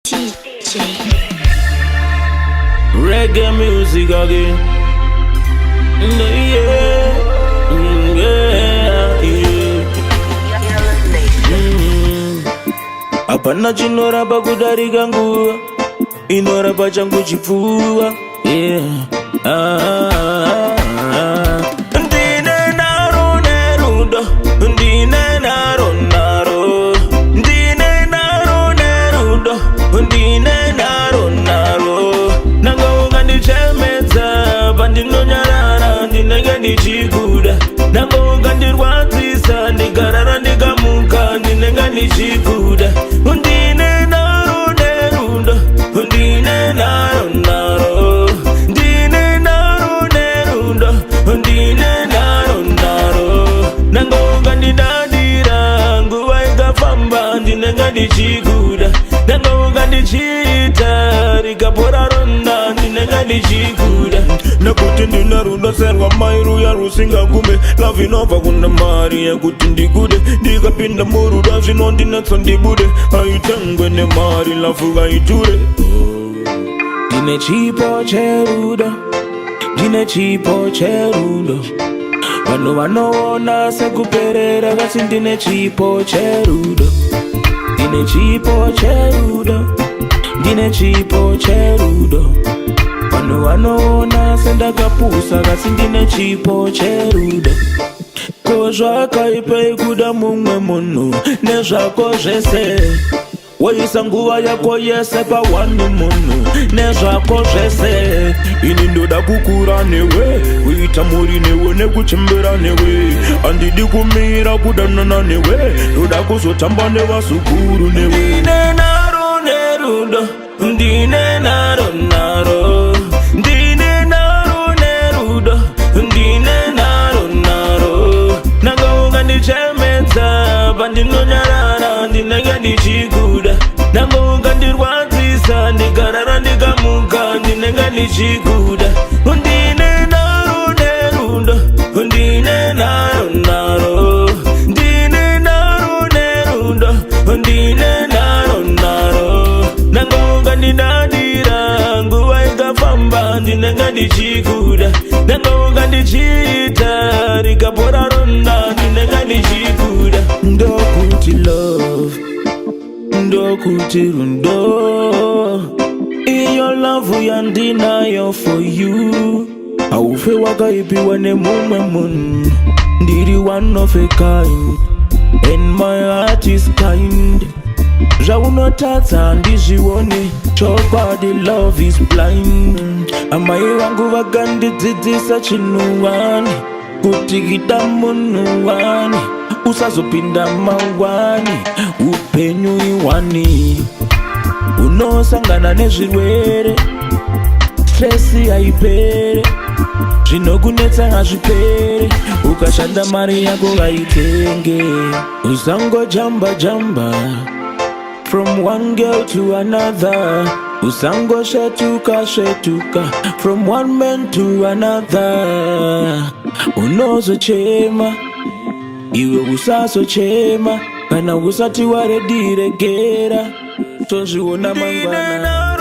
DJ Reggae music again. Yeah, Apana chinorapa kudarika nguva, inorapa changu chipfuva. Ndine naro nerudo, ndine naro naro, ndine naro nerudo, ndine naro naro. Nanga ungandichemedza pandinonyarara, ndinenge ndichikuda. Nanga ungandirwadzisa ndikarara ndikamuka, ndinenge ndichikuda. Ndine naro nerudo, ndine naro naro, ndine naro nerudo, ndine naro naro. Nanga ungandidadira nguva ikafamba, ndinenge ndichikuda. Nanga ungandichita rikapora ronda, ndinenge ndichikuda. Nekuti ndine rudo serwa mairuya rusingagume. Love inobva kuna mari yekuti ndigude. Ndikapinda murudo zvinondinetsa ndibude. Haitengwe nemari lafu ngaiture. Ndine chipo cherudo, ndine chipo cherudo. Vanhu vanoona sekuperera kasi ndine chipo cherudo. Ndine chipo cherudo, ndine chipo cherudo. Vanhu vanoona sendakapusa kasi ndine chipo cherudo. Ko zvakaipa kuda mumwe munhu nezvako zvese, woisa nguva yako yese pawani munhu nezvako zvese. Ini ndoda kukura newe, kuita muri newe nekuchembera newe. Handidi kumira kudanana newe, ndoda kuzotamba nevasukuru newe. Ndine naro nerudo, ndine naro naro, ndine naro nerudo, ndine naro naro. Nanga ungandichemedza pandinonyarara, ndinenge ndichikuda. Nanga ungandirwadzisa ndikarara ndikamuka, ndinenge ndichikuda. Ndine naro nerudo, ndine naro naro, ndine naro nerudo, ndine naro naro. Nanga ungandidadira nguva ikafamba, ndinenge ndichikuda. Nanga ungandichita rikapora ronda, ndinenge ndichikuda. Ndokuti love, ndokuti rundo, iyo love yandinayo for you. Haufe wakaipiwa nemumwe munhu, ndiri one of a kind, and my heart is kind. Zvaunotadza handizvione, chokwadi love is blind. Amai vangu vakandidzidzisa chinhu wani, kuti ita munhu wani, usazopinda mangwani, upenyu iwani. Unosangana nezvirwere, stresi haipere, zvinokunetsa hazvipere. Ukashanda mari yako vaitenge, usangojamba jamba from one girl to another. Usangoshetuka shetuka from one man to another. Unozochema iwe usasochema, kana usati waredirengera tozviona mangwana.